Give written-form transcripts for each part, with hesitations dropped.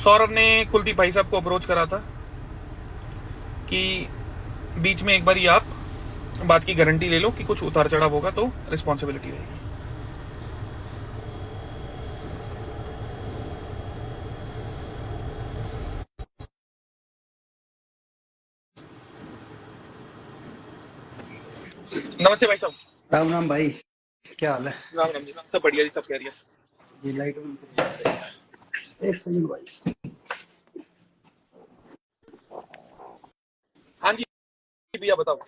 सौरभ ने कुलदीप भाई साहब को अप्रोच करा था कि बीच में एक बार ही आप बात की गारंटी ले लो कि कुछ उतार चढ़ाव होगा तो रिस्पॉन्सिबिलिटी रहेगी। नमस्ते भाई साहब। राम राम भाई, क्या हाल है? राम राम जी। सब बढ़िया जी, सब कह रही है। ये लाइट बंद कर। एक सेकंड भाई। हाँ जी भैया बताओ।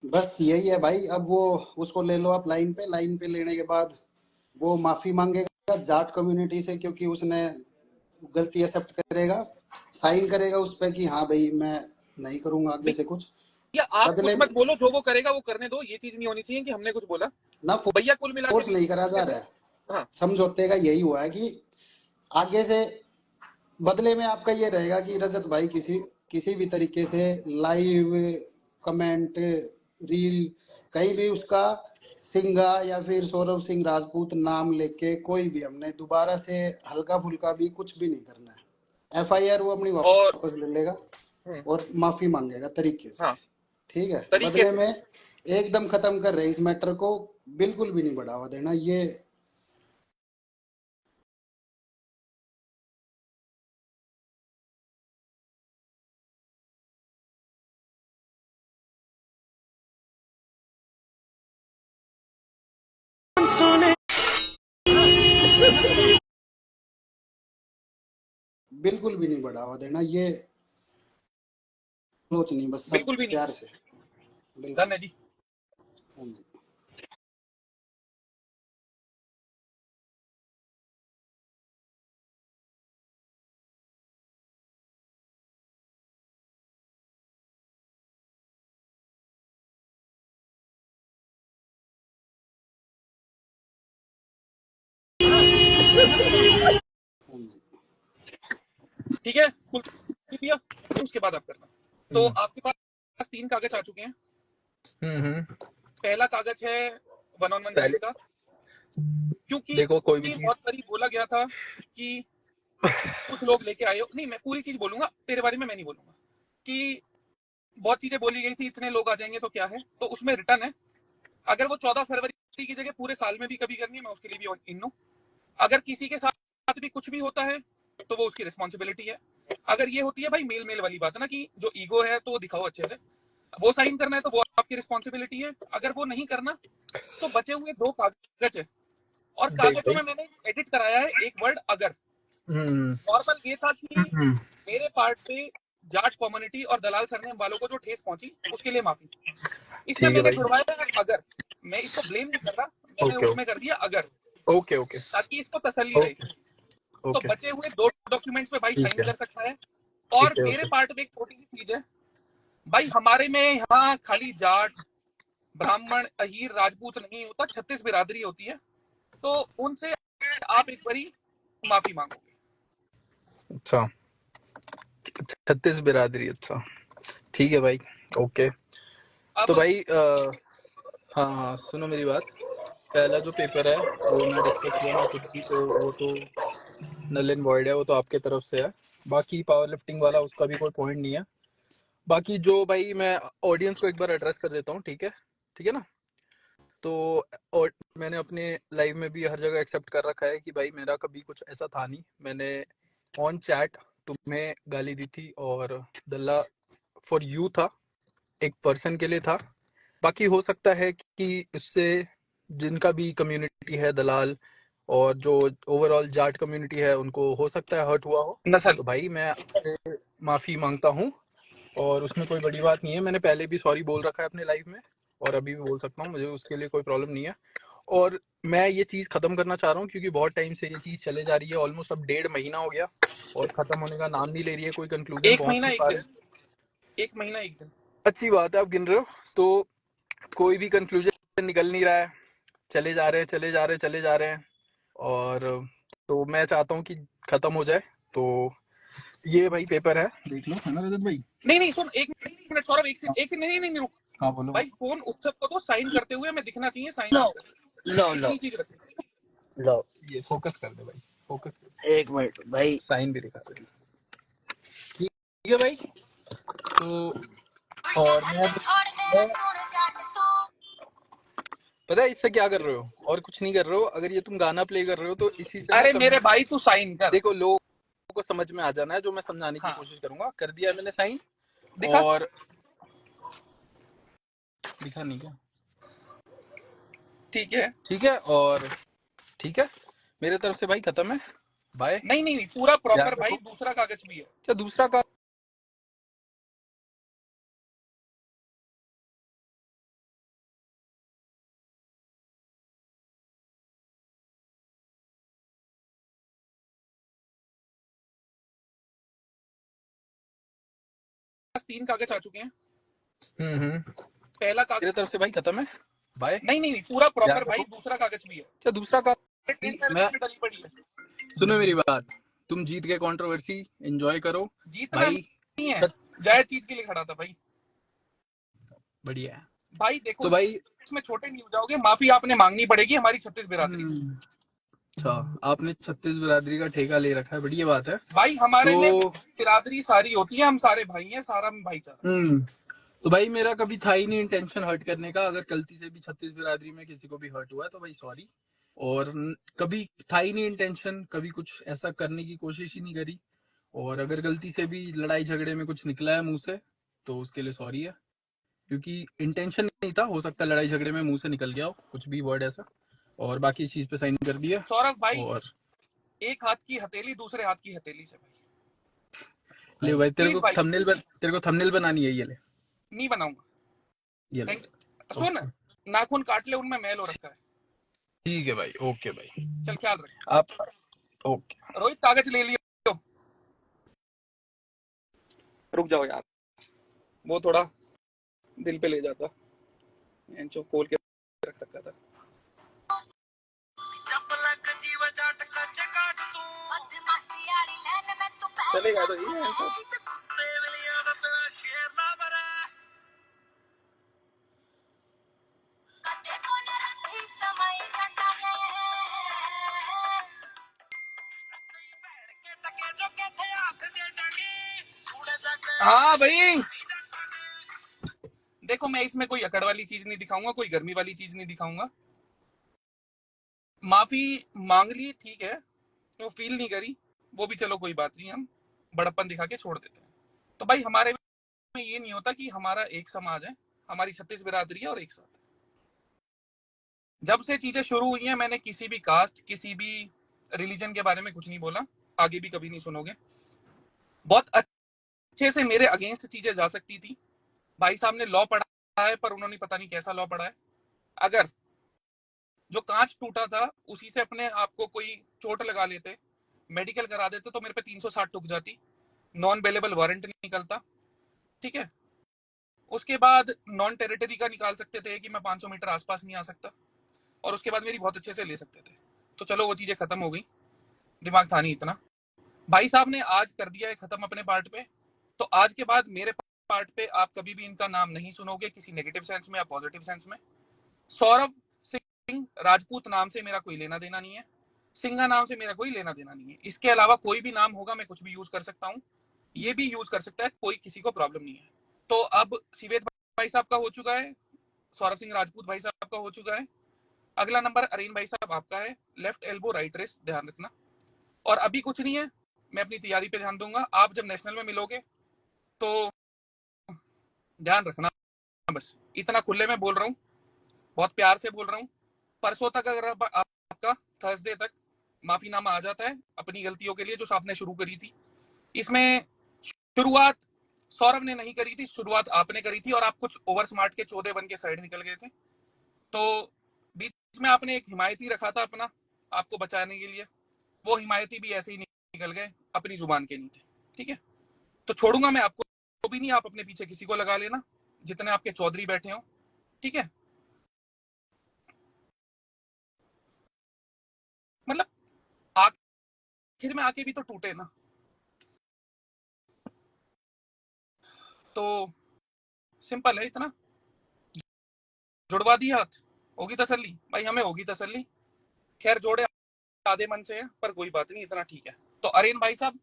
बस यही है भाई, अब वो उसको ले लो आप लाइन पे। लाइन पे लेने के बाद वो माफी मांगेगा जाट कम्युनिटी से, क्योंकि उसने गलती एक्सेप्ट करेगा, साइन करेगा उस पे कि हाँ भाई मैं नहीं करूंगा आगे से कुछ। भैया आप कुछ बदले में मत बोलो, जो वो करेगा वो करने दो। ये चीज नहीं होनी चाहिए कि हमने कुछ बोला। ना भैया कुल मिला के फोर्स नहीं करा जा रहा है, हाँ समझौते का यही हुआ है कि आगे से बदले में आपका ये रहेगा कि रजत भाई किसी किसी भी तरीके से लाइव कमेंट रील कहीं भी उसका सिंगा या फिर सौरभ सिंह राजपूत नाम लेके कोई भी हमने दोबारा से हल्का फुल्का भी कुछ भी नहीं करना है। एफआईआर वो अपनी और वापस ले लेगा और माफी मांगेगा तरीके से। हाँ ठीक है, तरीके बदले से। में एकदम खत्म कर रहे इस मैटर को, बिल्कुल भी नहीं बढ़ावा देना। ये बिल्कुल भी नहीं बढ़ावा देना। ये सोच नहीं, बस सब बिल्कुल भी नहीं। प्यार से। डन है जी। हाँ जी। हाँ जी। ठीक है कुलदीप भैया, उसके बाद आप करना। तो आपके पास 3 कागज आ चुके हैं। पहला कागज है 1-on-1 पहले जांच का, क्योंकि देखो कोई भी चीज बहुत सारी बोला गया था कि कुछ लोग लेके आए हो। नहीं, मैं पूरी चीज बोलूंगा, तेरे बारे में मैं नहीं बोलूंगा। कि बहुत चीजें बोली गई थी, इतने लोग आ जाएंगे तो क्या है, तो उसमें रिटर्न है। अगर वो 14 फरवरी की जगह पूरे साल में भी कभी करनी है, मैं उसके लिए भी इन हूं। अगर किसी के साथ भी कुछ भी होता है तो वो उसकी रिस्पॉन्सिबिलिटी है। अगर ये होती है भाई मेल मेल वाली बात ना, कि जो ईगो है तो वो दिखाओ अच्छे से, वो साइन करना है तो वो आपकी रिस्पॉन्सिबिलिटी है। अगर वो नहीं करना तो बचे हुए 2 कागज है, और देख कागजों भाई। में मैंने एडिट कराया है एक वर्ड अगर। नॉर्मल ये था कि मेरे पार्ट पे जाट कम्युनिटी और दलाल सरनेम वालों को जो ठेस पहुंची उसके लिए माफी। इसमें ठीक है मैंने भाई। जुड़वाया है अगर। मैं इसको ब्लेम नहीं कर रहा, मैंने ओके उसमें कर दिया अगर, ओके ओके ताकि इसको तसल्ली रहे। ओके तो ओके। बचे हुए 2 डॉक्यूमेंट्स पे भाई ठीक साइन है कर सकता है। और ठीक है मेरे ओके। पार्ट में एक छोटी सी चीज है भाई, हमारे में यहाँ खाली जाट ब्राह्मण अहीर राजपूत नहीं होता, 36 बिरादरी होती है। तो उनसे आप एक बारी माफी मांगोगे। अच्छा, 36 बिरादरी। अच्छा ठीक है भाई। ओके। तो अब भाई हाँ हाँ, सुनो मेरी बात। पहला जो पेपर है वो ना डिस्कस हुआ ना कुछ भी, तो वो तो नल एंड वॉइड है, वो तो आपके तरफ से है। बाकी पावर लिफ्टिंग वाला उसका भी कोई पॉइंट नहीं है। बाकी जो भाई मैं ऑडियंस को एक बार एड्रेस कर देता हूँ, ठीक है ना। तो और मैंने अपने लाइव में भी हर जगह एक्सेप्ट कर रखा है कि भाई मेरा कभी कुछ ऐसा था नहीं। मैंने ऑन चैट तुम्हें गाली दी थी, और दल्ला फॉर यू था, एक पर्सन के लिए था। बाकी हो सकता है कि इससे जिनका भी कम्युनिटी है दलाल और जो ओवरऑल जाट कम्युनिटी है उनको हो सकता है हर्ट हुआ हो। नसल तो भाई मैं आपसे माफ़ी मांगता हूँ, और उसमें कोई बड़ी बात नहीं है। मैंने पहले भी सॉरी बोल रखा है अपने लाइफ में, और अभी भी बोल सकता हूँ, मुझे उसके लिए कोई प्रॉब्लम नहीं है। और मैं ये चीज़ ख़त्म करना चाह रहा हूँ, क्योंकि बहुत टाइम से ये चीज़ चले जा रही है। ऑलमोस्ट अब 1.5 महीना हो गया और ख़त्म होने का नाम नहीं ले रही है। कोई कंक्लूजन 1 पहुँच महीना नहीं 1 पा दिन, रहे। 1 महीना 1 दिन। अच्छी बात है, आप गिन रहे हो। तो कोई भी कंक्लूजन निकल नहीं रहा है, चले जा रहे हैं चले जा रहे हैं चले जा रहे हैं। और तो मैं चाहता हूँ कि ख़त्म हो जाए। तो ये भाई पेपर है, देख लो, है ना रजत भाई। नहीं सुन, 1 मिनट सौरभ, एक से नहीं रुक। हाँ बोलो। भाई फोन उत्सव को तो साइन करते हुए हमें दिखना चाहिए, साइन लो नहीं करते। लो लो इतनी चीज रखी। लो, ये फोकस कर दे भाई। फोकस, एक मिनट भाई, साइन भी दिखा दे। ठीक है भाई, तो और मैं पता है इससे क्या कर रहे हो, और कुछ नहीं कर रहे हो। अगर ये तुम गाना प्ले कर रहे हो तो इसी से ना अरे मेरे भाई तू साइन कर। देखो लोगों को समझ में आ जाना है, जो मैं समझाने की हाँ कोशिश करूंगा। कर दिया मैंने साइन, दिखा, और दिखा नहीं क्या? ठीक है। ठीक है, और ठीक है, मेरे तरफ से भाई खत्म है, बाय, नहीं नहीं नहीं, पूरा ध्यान प्रॉपर भाई, रखो। दूसरा कागज भी है। क्या दूसरा का? पास 3 कागज आ चुके हैं। हम्म, पहला कागज, मेरे तरफ से भाई खत्म है, बाय, नहीं नहीं नहीं, पूरा ध्यान प्रॉपर भाई, रखो। दूसरा कागज भी है। क्या दूसरा का? ट्रेन मैं, सर्विस में डली पड़ी है। सुनो मेरी बात, तुम जीत के कंट्रोवर्सी एंजॉय करो जीतना भाई। नहीं है, छत, जायज चीज के लिए खड़ा था भाई। बढ़िया है भाई देखो, तो भाई। इसमें छोटे नहीं हो जाओगे, माफी आपने मांगनी पड़ेगी हमारी 36 बिरादरी से। अच्छा, आपने 36 बिरादरी का ठेका ले रखा है, बढ़िया बात है। भाई हमारे में तो बिरादरी सारी होती है, हम सारे भाई हैं, सारा भाईचारा। तो भाई मेरा कभी था ही नहीं इंटेंशन हर्ट करने का। अगर गलती से भी 36 बिरादरी में किसी को भी हर्ट हुआ है तो भाई सॉरी। और कभी था ही नहीं इंटेंशन, कभी कुछ ऐसा करने की कोशिश ही नहीं करी। और अगर गलती से भी लड़ाई झगड़े में कुछ निकला है मुंह से तो उसके लिए सॉरी है, क्योंकि इंटेंशन नहीं था। हो सकता है लड़ाई झगड़े में मुंह से निकल गया हो कुछ भी वर्ड ऐसा, और बाकी इस चीज पे साइन कर दिया। सौरभ भाई, और एक हाथ की हथेली दूसरे हाथ की हथेली से भाई, ले भाई, प्लीज भाई। तेरे को थंबनेल बनानी है, ये ले, नहीं बनाऊंगा, ये ले। थैंक। सुन, ओके, नाखून काट ले, उनमें मैल हो रखा है। ठीक है भाई, ओके भाई, चल ख्याल रख। आप ओके। रोहित कागज ले लियो, रुक जाओ यार, वो थोड़ा दिल पे ले जाता, जो खोल के रख रखा था। चलेगा तो ये हाँ भाई। देखो मैं इसमें कोई अकड़ वाली चीज नहीं दिखाऊंगा, कोई गर्मी वाली चीज नहीं दिखाऊंगा। माफी मांग ली, ठीक है, वो फील नहीं करी, वो भी चलो कोई बात नहीं, हम बड़प्पन दिखा के छोड़ देते हैं। तो भाई हमारे में ये नहीं होता कि हमारा एक समाज है, हमारी 36 बिरादरी है और एक साथ है। जब से चीजें शुरू हुई हैं, मैंने किसी भी कास्ट, किसी भी रिलीजन के बारे में कुछ नहीं बोला, आगे भी कभी नहीं सुनोगे। बहुत अच्छे से मेरे अगेंस्ट चीजें जा सकती थी। भाई साहब ने लॉ पढ़ा है, पर उन्होंने पता नहीं कैसा लॉ पढ़ा है। अगर जो कांच टूटा था उसी से अपने आप को कोई चोट लगा लेते, मेडिकल करा देते, तो मेरे पे 360 टूक जाती, नॉन बेलेबल वारंट निकलता, ठीक है। उसके बाद नॉन टेरिटरी का निकाल सकते थे कि मैं 500 मीटर आसपास नहीं आ सकता, और उसके बाद मेरी बहुत अच्छे से ले सकते थे। तो चलो वो चीजें खत्म हो गई, दिमाग था नहीं इतना। भाई साहब ने आज कर दिया है खत्म अपने पार्ट पे, तो आज के बाद मेरे पार्ट पे आप कभी भी इनका नाम नहीं सुनोगे, किसी नेगेटिव सेंस में या पॉजिटिव सेंस में। सौरभ सिंह राजपूत नाम से मेरा कोई लेना देना नहीं है, सिंघा नाम से मेरा कोई लेना देना नहीं है। इसके अलावा कोई भी नाम होगा मैं कुछ भी यूज कर सकता हूँ, ये भी यूज कर सकता है, कोई किसी को प्रॉब्लम नहीं है। तो अब सिवेद भाई साहब का हो चुका है, सौरभ सिंह राजपूत भाई साहब का हो चुका है, अगला नंबर अरीन भाई साहब आपका है। लेफ्ट एल्बो राइट रेस्ट, ध्यान रखना। और अभी कुछ नहीं है, मैं अपनी तैयारी पे ध्यान दूंगा। आप जब नेशनल में मिलोगे तो ध्यान रखना, बस इतना खुले में बोल रहा हूँ, बहुत प्यार से बोल रहा हूँ। परसों तक अगर आपका थर्सडे तक माफीनामा आ जाता है अपनी गलतियों के लिए जो आपने शुरू करी थी, इसमें शुरुआत सौरभ ने नहीं करी थी, शुरुआत आपने करी थी, और आप कुछ ओवर स्मार्ट के चौधे बन के साइड निकल गए थे। तो बीच में आपने एक हिमायती रखा था अपना, आपको बचाने के लिए, वो हिमायती भी ऐसे ही निकल गए, अपनी जुबान के नहीं थे, ठीक है। तो छोड़ूंगा मैं आपको भी नहीं, आप अपने पीछे किसी को लगा लेना, जितने आपके चौधरी बैठे हो, ठीक है। मतलब आखिर में आके भी तो टूटे ना, तो सिंपल है इतना, जुड़वा दिया हाथ, होगी तसल्ली भाई, हमें होगी तसल्ली। खैर जोड़े आधे मन से है, पर कोई बात नहीं, इतना ठीक है। तो अरेन भाई साहब,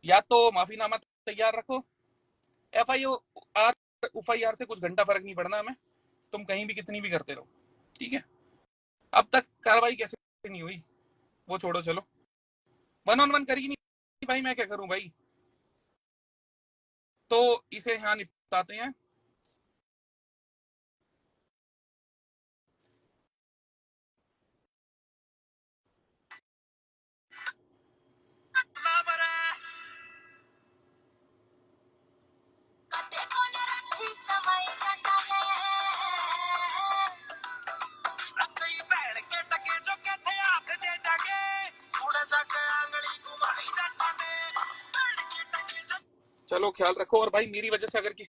या तो माफीनामा तैयार रखो, एफआईआर से कुछ घंटा फर्क नहीं पड़ना हमें, तुम कहीं भी कितनी भी करते रहो, ठीक है। अब तक कार्रवाई कैसे नहीं हुई वो छोड़ो, चलो 1-on-1 करी नहीं भाई, मैं क्या करूं भाई। तो इसे यहाँ निपटाते हैं। चलो ख्याल रखो, और भाई मेरी वजह से अगर किसी